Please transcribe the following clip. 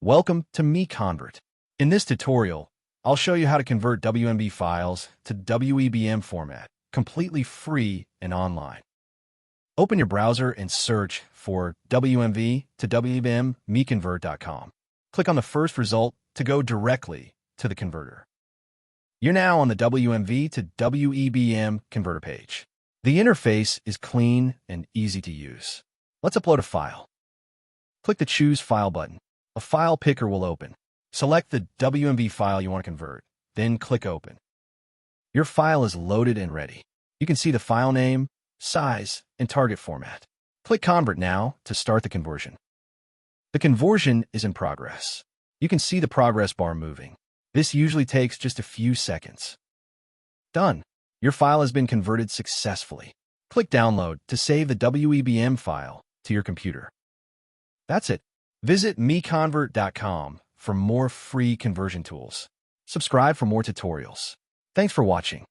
Welcome to MiConvert. In this tutorial, I'll show you how to convert WMV files to WEBM format, completely free and online. Open your browser and search for WMV to WEBM MiConvert.com. Click on the first result to go directly to the converter. You're now on the WMV to WEBM converter page. The interface is clean and easy to use. Let's upload a file. Click the Choose File button. A file picker will open. Select the WMV file you want to convert, then click Open. Your file is loaded and ready. You can see the file name, size, and target format. Click Convert now to start the conversion. The conversion is in progress. You can see the progress bar moving. This usually takes just a few seconds. Done. Your file has been converted successfully. Click Download to save the WEBM file to your computer. That's it. Visit MiConvert.com for more free conversion tools. Subscribe for more tutorials. Thanks for watching.